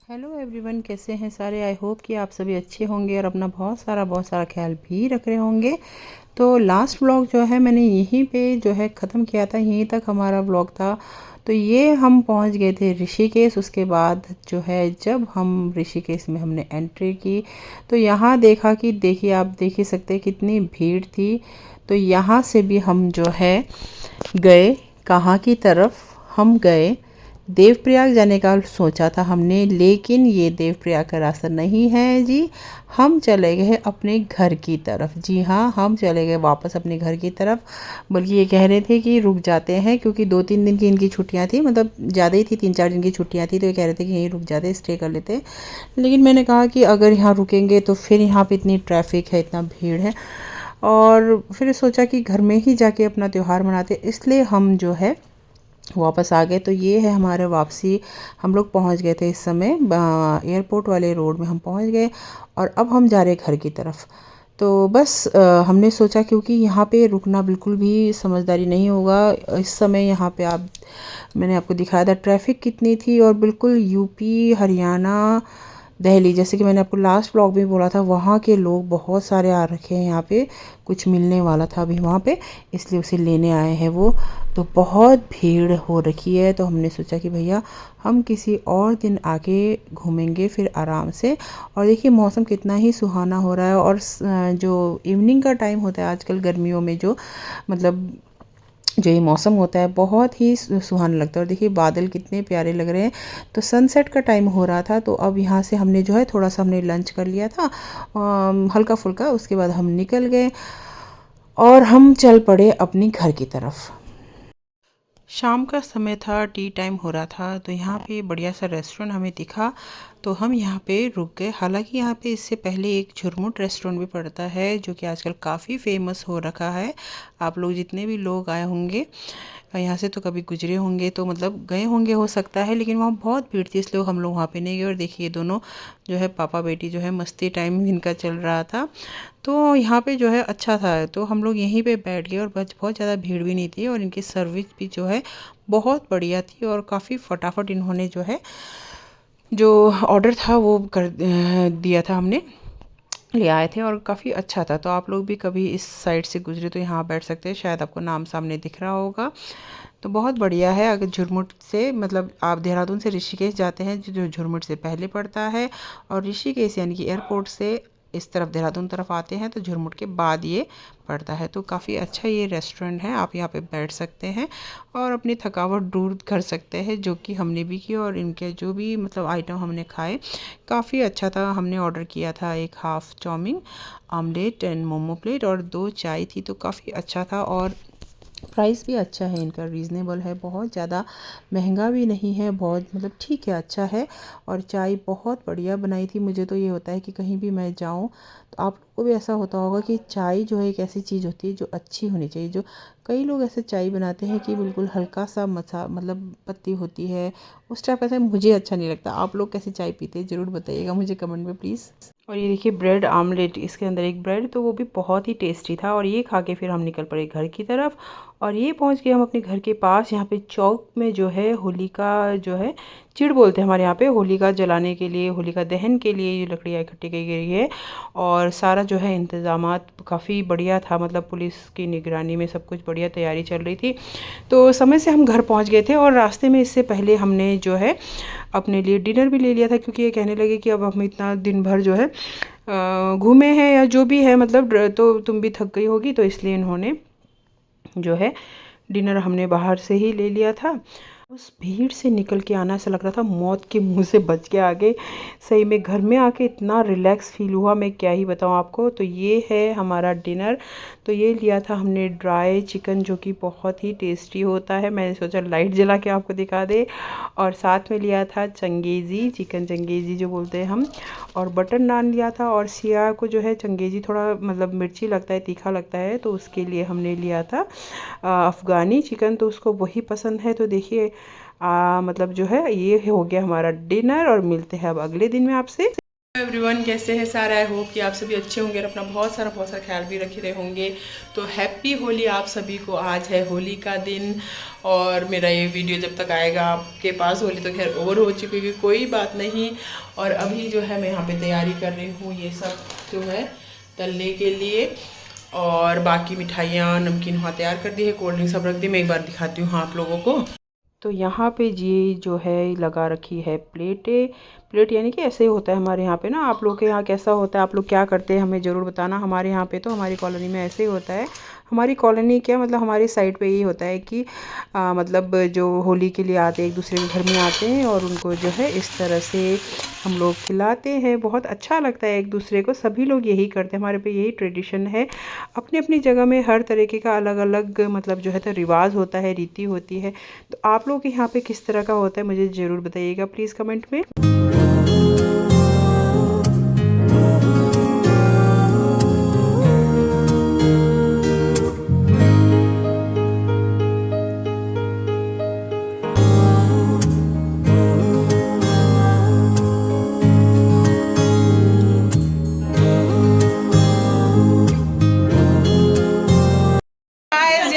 Hello everyone, कैसे हैं सारे। आई होप कि आप सभी अच्छे होंगे और अपना बहुत सारा ख्याल भी रख रहे होंगे। तो लास्ट व्लॉग जो है मैंने यहीं पे जो है ख़त्म किया था, यहीं तक हमारा व्लॉग था। तो ये हम पहुंच गए थे ऋषिकेश। उसके बाद जो है जब हम ऋषिकेश में हमने एंट्री की तो यहाँ देखा कि देखिए, आप देख ही सकते हैं कितनी भीड़ थी। तो यहाँ से भी हम जो है गए, कहाँ की तरफ हम गए, देवप्रयाग जाने का सोचा था हमने, लेकिन ये देवप्रयाग का रास्ता नहीं है जी। हम चले गए अपने घर की तरफ। जी हाँ, हम चले गए वापस अपने घर की तरफ। बल्कि ये कह रहे थे कि रुक जाते हैं, क्योंकि 2-3 दिन की इनकी छुट्टियां थी, मतलब ज़्यादा ही थी, 3-4 दिन की छुट्टियां थी। तो ये कह रहे थे कि यहीं रुक जाते, स्टे कर लेते। लेकिन मैंने कहा कि अगर यहाँ रुकेंगे तो फिर यहाँ पे इतनी ट्रैफिक है, इतना भीड़ है, और फिर सोचा कि घर में ही जाके अपना त्यौहार मनाते। इसलिए हम जो है वापस आ गए। तो ये है हमारे वापसी। हम लोग पहुंच गए थे इस समय एयरपोर्ट वाले रोड में हम पहुंच गए, और अब हम जा रहे घर की तरफ। तो बस हमने सोचा, क्योंकि यहाँ पे रुकना बिल्कुल भी समझदारी नहीं होगा इस समय। यहाँ पे मैंने आपको दिखाया था ट्रैफिक कितनी थी, और बिल्कुल यूपी, हरियाणा, दिल्ली, जैसे कि मैंने आपको लास्ट ब्लॉग में बोला था, वहाँ के लोग बहुत सारे आ रखे हैं यहाँ पे। कुछ मिलने वाला था अभी वहाँ पे, इसलिए उसे लेने आए हैं वो। तो बहुत भीड़ हो रखी है। तो हमने सोचा कि भैया हम किसी और दिन आके घूमेंगे फिर आराम से। और देखिए मौसम कितना ही सुहाना हो रहा है, और जो इवनिंग का टाइम होता है आजकल गर्मियों में, जो मतलब जो ये मौसम होता है बहुत ही सुहाना लगता है। और देखिए बादल कितने प्यारे लग रहे हैं। तो सनसेट का टाइम हो रहा था। तो अब यहाँ से हमने जो है थोड़ा सा हमने लंच कर लिया था हल्का फुल्का। उसके बाद हम निकल गए और हम चल पड़े अपनी घर की तरफ। शाम का समय था, टी टाइम हो रहा था। तो यहाँ पे बढ़िया सा रेस्टोरेंट हमें दिखा, तो हम यहाँ पे रुक गए। हालांकि यहाँ पे इससे पहले एक झुरमुट रेस्टोरेंट भी पड़ता है, जो कि आजकल काफ़ी फेमस हो रखा है। आप लोग जितने भी लोग आए होंगे यहाँ से तो कभी गुजरे होंगे, तो मतलब गए होंगे हो सकता है, लेकिन वहाँ बहुत भीड़ थी इसलिए हम लोग वहाँ पे नहीं गए। और देखिए दोनों जो है पापा बेटी जो है मस्ती टाइम इनका चल रहा था। तो यहाँ पे जो है अच्छा था, तो हम लोग यहीं पे बैठ गए। और बहुत ज़्यादा भीड़ भी नहीं थी, और इनकी सर्विस भी जो है बहुत बढ़िया थी, और काफ़ी फटाफट इन्होंने जो है जो ऑर्डर था वो कर दिया था, हमने ले आए थे, और काफ़ी अच्छा था। तो आप लोग भी कभी इस साइड से गुजरे तो यहाँ बैठ सकते हैं, शायद आपको नाम सामने दिख रहा होगा। तो बहुत बढ़िया है। अगर झुरमुट से, मतलब आप देहरादून से ऋषिकेश जाते हैं जो झुरमुट से पहले पड़ता है, और ऋषिकेश यानी कि एयरपोर्ट से इस तरफ देहरादून तरफ आते हैं तो झुरमुट के बाद ये पड़ता है। तो काफ़ी अच्छा ये रेस्टोरेंट है, आप यहाँ पे बैठ सकते हैं और अपनी थकावट दूर कर सकते हैं, जो कि हमने भी की। और इनके जो भी मतलब आइटम हमने खाए काफ़ी अच्छा था। हमने ऑर्डर किया था एक half chowmein, omelette and momo plate, और 2 चाय थी। तो काफ़ी अच्छा था, और प्राइस भी अच्छा है इनका, रीज़नेबल है, बहुत ज़्यादा महंगा भी नहीं है, बहुत मतलब ठीक है, अच्छा है। और चाय बहुत बढ़िया बनाई थी। मुझे तो ये होता है कि कहीं भी मैं जाऊँ तो आप लोगों को भी ऐसा होता होगा कि चाय जो है एक ऐसी चीज़ होती है जो अच्छी होनी चाहिए। जो कई लोग ऐसे चाय बनाते हैं कि बिल्कुल हल्का सा मतलब पत्ती होती है, उस टाइप का चाय मुझे अच्छा नहीं लगता। आप लोग कैसे चाय पीते हैं ज़रूर बताइएगा मुझे कमेंट में प्लीज़। और ये देखिए ब्रेड आमलेट, इसके अंदर एक ब्रेड, तो वो भी बहुत ही टेस्टी था। और ये खा के फिर हम निकल पड़े घर की तरफ, और ये पहुंच गए हम अपने घर के पास। यहाँ पे चौक में जो है होलिका जो है चिड़ बोलते हैं हमारे यहाँ पे, होलिका जलाने के लिए, होलिका दहन के लिए ये लकड़ियाँ इकट्ठी की गई है। और सारा जो है इंतज़ामात काफ़ी बढ़िया था, मतलब पुलिस की निगरानी में सब कुछ बढ़िया तैयारी चल रही थी। तो समय से हम घर पहुँच गए थे, और रास्ते में इससे पहले हमने जो है अपने लिए डिनर भी ले लिया था, क्योंकि ये कहने लगे कि अब हम इतना दिन भर जो है घूमे हैं या जो भी है, मतलब तो तुम भी थक गई होगी, तो इसलिए इन्होंने जो है डिनर हमने बाहर से ही ले लिया था। उस भीड़ से निकल के आना ऐसा लग रहा था मौत के मुंह से बच के आगे। सही में घर में आके इतना रिलैक्स फील हुआ, मैं क्या ही बताऊँ आपको। तो ये है हमारा डिनर। तो ये लिया था हमने ड्राई चिकन, जो कि बहुत ही टेस्टी होता है। मैंने सोचा लाइट जला के आपको दिखा दे। और साथ में लिया था चंगेज़ी, चिकन चंगेज़ी जो बोलते हैं हम, और बटर नान लिया था। और सिया को जो है चंगेज़ी थोड़ा मतलब मिर्ची लगता है, तीखा लगता है, तो उसके लिए हमने लिया था अफ़गानी चिकन, तो उसको वही पसंद है। तो देखिए मतलब जो है ये हो गया हमारा डिनर, और मिलते हैं अब अगले दिन में आपसे। एवरीवन, कैसे हैं सारे? आई होप कि आप सभी अच्छे होंगे और अपना बहुत सारा ख्याल भी रखे रहे होंगे। तो हैप्पी होली आप सभी को। आज है होली का दिन और मेरा ये वीडियो जब तक आएगा आपके पास होली तो खैर ओवर हो चुकी होगी, कोई बात नहीं। और अभी जो है मैं यहाँ पे तैयारी कर रही हूँ ये सब जो है तलने के लिए, और बाकी मिठाइयाँ नमकीन वहाँ तैयार कर दी है, कोल्ड ड्रिंक सब रख दी। मैं एक बार दिखाती हूँ आप लोगों को। तो यहाँ पे जी जो है लगा रखी है प्लेट, यानी कि ऐसे ही होता है हमारे यहाँ पे ना। आप लोग के यहाँ कैसा होता है, आप लोग क्या करते हैं हमें ज़रूर बताना। हमारे यहाँ पे तो हमारी कॉलोनी में ऐसे ही होता है। हमारी कॉलोनी क्या मतलब हमारी साइड पे यही होता है कि मतलब जो होली के लिए आते हैं एक दूसरे के घर में आते हैं और उनको जो है इस तरह से हम लोग खिलाते हैं। बहुत अच्छा लगता है एक दूसरे को, सभी लोग यही करते हैं, हमारे पे यही ट्रेडिशन है। अपनी अपनी जगह में हर तरीके का अलग अलग मतलब जो है तो रिवाज होता है, रीति होती है। तो आप लोग के यहाँ पे किस तरह का होता है मुझे ज़रूर बताइएगा प्लीज़ कमेंट में।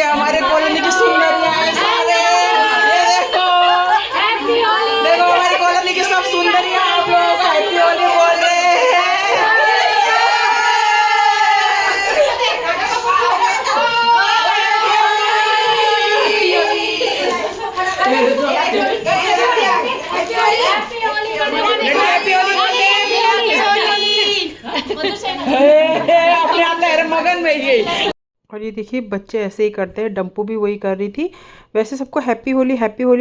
हमारे कॉलोनी की सुंदरियां हैं सारे, ये देखो देखो हमारी कॉलोनी की सब सुंदरियां आप लोग हैप्पी होली बोल रहे हैं अपने आप मगन में ये। और ये देखिए बच्चे ऐसे ही करते हैं, डम्पू भी वही कर रही थी। वैसे सबको हैप्पी होली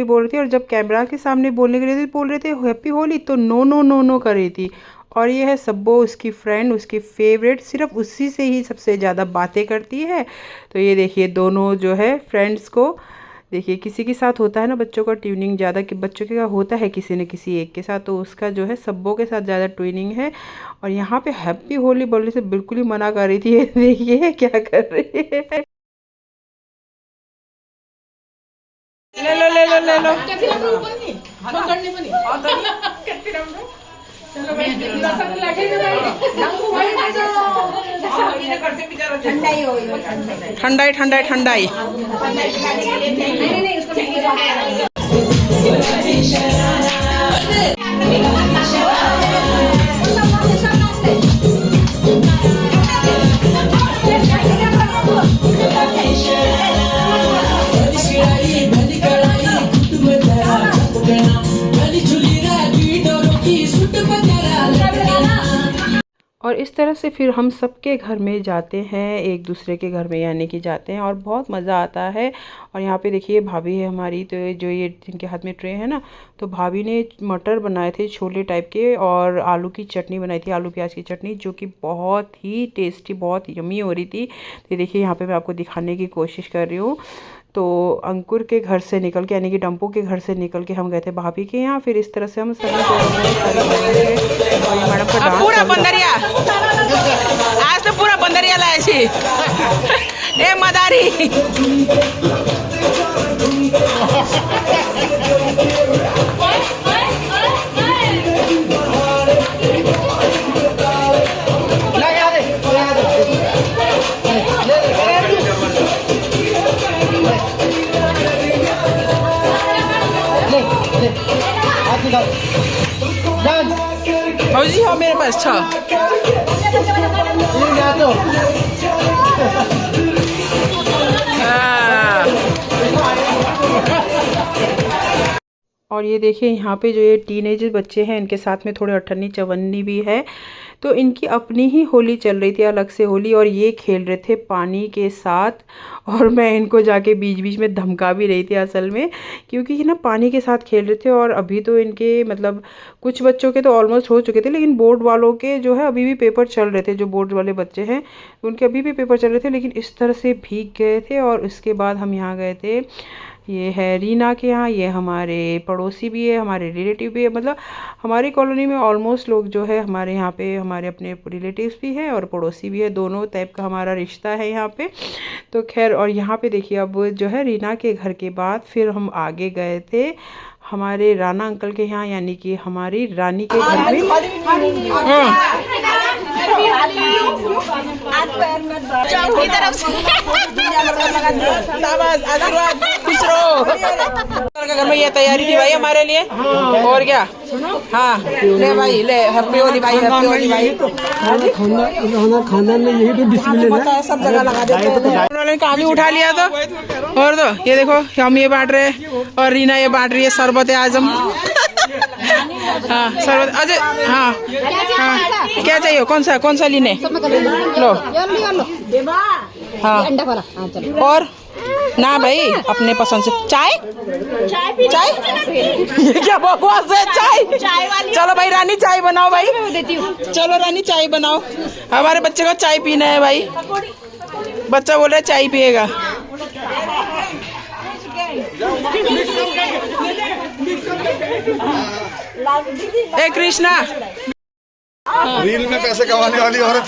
बोल रही थी, और जब कैमरा के सामने बोलने के लिए बोल रहे थे हैप्पी होली तो नो नो नो नो कर रही थी। और ये है सब्बो, उसकी फ्रेंड, उसकी फेवरेट, सिर्फ उसी से ही सबसे ज़्यादा बातें करती है। तो ये देखिए दोनों जो है फ्रेंड्स को देखिए, किसी के साथ होता है ना बच्चों का ट्यूनिंग ज़्यादा, कि बच्चों के होता है किसी न किसी एक के साथ, तो उसका जो है सब्बों के साथ ज़्यादा ट्यूनिंग है। और यहाँ पे हैप्पी होली बोलने से बिल्कुल ही मना कर रही थी। देखिए क्या कर रही है। ले लो ले लो ले लो। ठंडाई ठंडाई ठंडाई। और इस तरह से फिर हम सबके घर में जाते हैं, एक दूसरे के घर में यानी कि जाते हैं, और बहुत मज़ा आता है। और यहाँ पे देखिए भाभी है हमारी, तो जो ये जिनके हाथ में ट्रे है ना, तो भाभी ने मटर बनाए थे छोले टाइप के, और आलू की चटनी बनाई थी, आलू प्याज की चटनी, जो कि बहुत ही टेस्टी, बहुत यमी हो रही थी। तो देखिए यहाँ पे मैं आपको दिखाने की कोशिश कर रही हूँ। तो अंकुर के घर से निकल के यानी कि डम्पू के घर से निकल के हम गए थे भाभी के यहाँ। फिर इस तरह से हम सभी मैडम का डांस पूरा बंदरिया, आज तो पूरा बंदरिया लाए छी ए मदारी। भाजी हाँ मेरे पास था। और ये देखिए यहाँ पे जो ये टीनेज बच्चे हैं, इनके साथ में थोड़े अठन्नी चवन्नी भी है। तो इनकी अपनी ही होली चल रही थी, अलग से होली, और ये खेल रहे थे पानी के साथ। और मैं इनको जाके बीच बीच में धमका भी रही थी असल में, क्योंकि ना पानी के साथ खेल रहे थे। और अभी तो इनके मतलब कुछ बच्चों के तो ऑलमोस्ट हो चुके थे, लेकिन बोर्ड वालों के जो है अभी भी पेपर चल रहे थे। जो बोर्ड वाले बच्चे हैं उनके अभी भी पेपर चल रहे थे, लेकिन इस तरह से भीग गए थे। और उसके बाद हम यहाँ गए थे, ये है रीना के यहाँ, ये हमारे पड़ोसी भी है, हमारे रिलेटिव भी है। मतलब हमारी कॉलोनी में ऑलमोस्ट लोग जो है हमारे यहाँ पे हमारे अपने रिलेटिव्स भी है और पड़ोसी भी है, दोनों टाइप का हमारा रिश्ता है यहाँ पे। तो खैर, और यहाँ पे देखिए अब जो है रीना के घर के बाद फिर हम आगे गए थे हमारे राणा अंकल के यहाँ, यानी कि हमारी रानी के घर में। घर में ये तैयारी थी भाई हमारे लिए, और क्या। हाँ ले भाई ले, हैप्पी होली भाई, हैप्पी होली भाई। खानदान में यही तो डिसिप्लिन है, सब जगह लगा देते हैं। उन्होंने काम ही उठा लिया तो, और तो ये देखो हम ये बांट रहे हैं और रीना ये बांट रही है शरबत आजम। हाँ शरबत अजय। हाँ हाँ क्या चाहिए, कौन सा लेने लो। हाँ और ना भाई अपने पसंद से। चाय ये क्या बकवास है, चाय वाली। चलो भाई रानी चाय बनाओ भाई, चलो रानी चाय बनाओ। हमारे बच्चे को चाय पीना है भाई, बच्चा बोल रहा है चाय पिएगा। ए कृष्णा, रील में पैसे कमाने वाली औरत।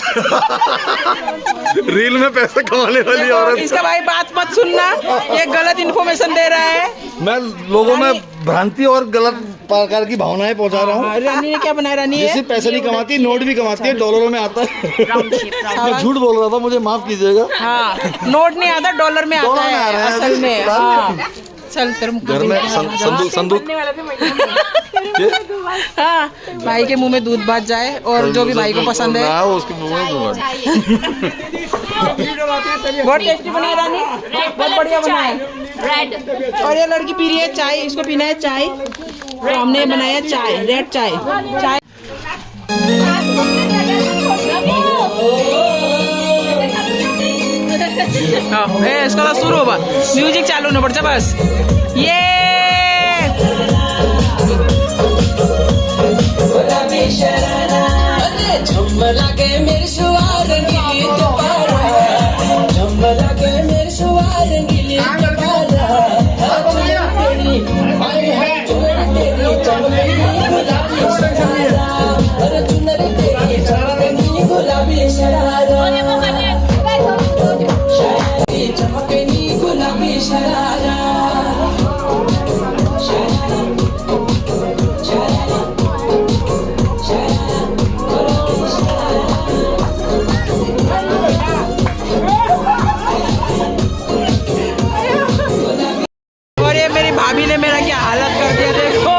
रील में पैसे कमाने वाली औरत। इसका भाई बात मत सुनना, ये गलत इन्फॉर्मेशन दे रहा है। मैं लोगों में भ्रांति और गलत प्रकार की भावनाएं पहुंचा रहा हूँ। रानी ने क्या बनाया, रानी जिससे पैसे नहीं कमाती, नोट भी कमाती है, डॉलरों में आता है। मैं झूठ बोल रहा था, मुझे माफ कीजिएगा। हाँ नोट नहीं आता, डॉलर में आता है असल में। हाँ चल तेरे घर में संदूक। हाँ भाई के मुंह में दूध भात जाए, और जो भी भाई को पसंद है उसके मुंह में। बहुत टेस्टी बनी है रानी, बहुत बढ़िया बना है। और ये लड़की पी रही है चाय, इसको पीना है चाय, और हमने बनाया चाय, रेड चाय। इसका शुरू होगा, म्यूजिक चालू होना पड़ता बस। ये झुमला के मेरे सुवार रंगीली दोबारा, झुमला के मेरे सुवार रंगीली दोबारा। तेरी माय है तेरी चमकनी गुलाबी शरारा, अरे चुनरी तेरी चमकनी गुलाबी शरारा, चमकनी गुलाबी शरारा। और ये मेरी भाभी ने मेरा क्या हालत कर दिया देखो।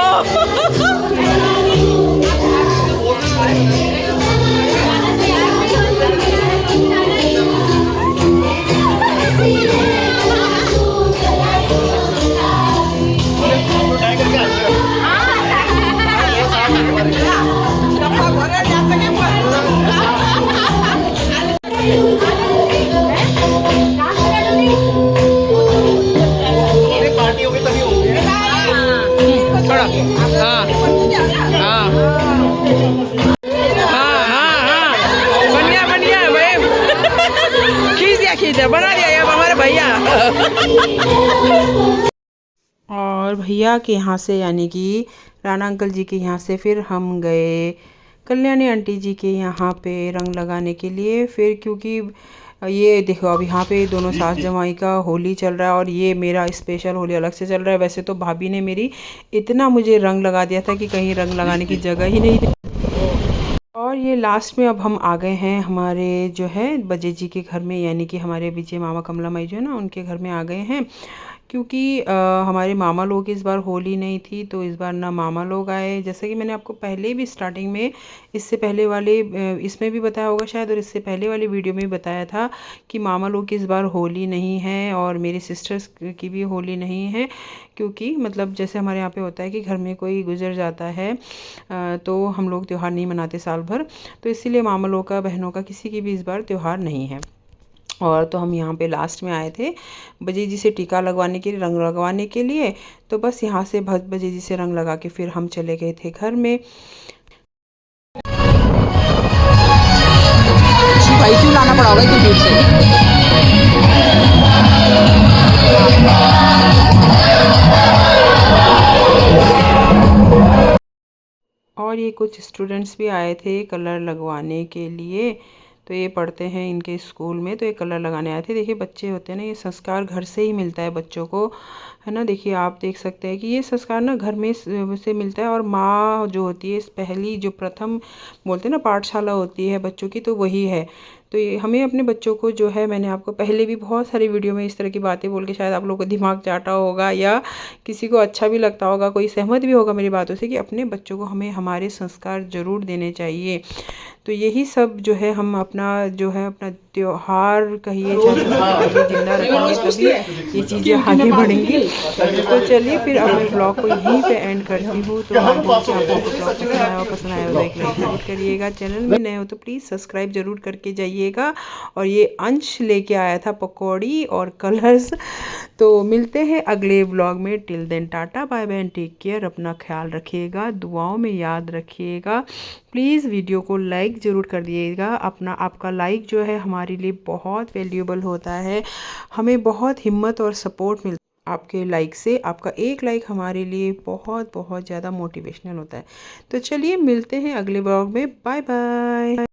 बना दिया ये हमारे भैया। और भैया के यहाँ से, यानी कि राणा अंकल जी के यहाँ से, फिर हम गए कल्याणी आंटी जी के यहाँ पे रंग लगाने के लिए। फिर क्योंकि ये देखो अब यहाँ पे दोनों सास जमाई का होली चल रहा है, और ये मेरा स्पेशल होली अलग से चल रहा है। वैसे तो भाभी ने मेरी इतना मुझे रंग लगा दिया था कि कहीं रंग लगाने की जगह ही नहीं थी। और ये लास्ट में अब हम आ गए हैं हमारे जो है बजे जी के घर में, यानी कि हमारे विजय मामा कमला माई जो है ना, उनके घर में आ गए हैं। क्योंकि हमारे मामा लोग इस बार होली नहीं थी, तो इस बार ना मामा लोग आए। जैसे कि मैंने आपको पहले भी स्टार्टिंग में, इससे पहले वाले इसमें भी बताया होगा शायद, और इससे पहले वाली वीडियो में भी बताया था कि मामा लोग की इस बार होली नहीं है, और मेरी सिस्टर्स की भी होली नहीं है। क्योंकि मतलब जैसे हमारे यहाँ पे होता है कि घर में कोई गुजर जाता है तो हम लोग त्यौहार नहीं मनाते साल भर, तो इसीलिए मामा लोग का, बहनों का, किसी की भी इस बार त्यौहार नहीं है। और तो हम यहाँ पे लास्ट में आए थे बजे जी से टीका लगवाने के लिए, रंग लगवाने के लिए। तो बस यहाँ से बजे जी से रंग लगा के फिर हम चले गए थे घर में। भाई क्यों लाना पड़ा होगा इतनी दूर से। और ये कुछ स्टूडेंट्स भी आए थे कलर लगवाने के लिए, तो ये पढ़ते हैं इनके स्कूल में, तो ये कलर लगाने आए थे। देखिए बच्चे होते हैं ना, ये संस्कार घर से ही मिलता है बच्चों को, है ना। देखिए आप देख सकते हैं कि ये संस्कार ना घर में से मिलता है, और माँ जो होती है पहली जो प्रथम बोलते हैं ना पाठशाला होती है बच्चों की, तो वही है। तो ये हमें अपने बच्चों को जो है, मैंने आपको पहले भी बहुत सारी वीडियो में इस तरह की बातें बोल के शायद आप लोगों को दिमाग चाटा होगा, या किसी को अच्छा भी लगता होगा, कोई सहमत भी होगा मेरी बातों से, कि अपने बच्चों को हमें हमारे संस्कार ज़रूर देने चाहिए। तो यही सब जो है हम अपना जो है अपना त्योहार कहिए, चाहे जिंदा रखेंगे तभी ये चीज़ें आगे बढ़ेंगी। तो चलिए फिर अब मैं ब्लॉग को यहीं पे एंड करती हूँ। तो आई होप कि आपको ब्लॉग पसंद आया होगा, एक लाइक ज़रूर करिएगा। चैनल में नए हो तो प्लीज़ सब्सक्राइब ज़रूर करके जाइएगा। और ये अंश लेके आया था पकौड़ी और कलर्स। तो मिलते हैं अगले ब्लॉग में। Till then tata bye bye, take care, अपना ख्याल रखिएगा, दुआओं में याद रखिएगा। प्लीज़ वीडियो को लाइक ज़रूर कर दिएगा। आपका लाइक जो है हमारे लिए बहुत वैल्यूएबल होता है, हमें बहुत हिम्मत और सपोर्ट मिलता है आपके लाइक से। आपका एक लाइक हमारे लिए बहुत बहुत ज़्यादा मोटिवेशनल होता है। तो चलिए मिलते हैं अगले ब्लॉग में। Bye bye.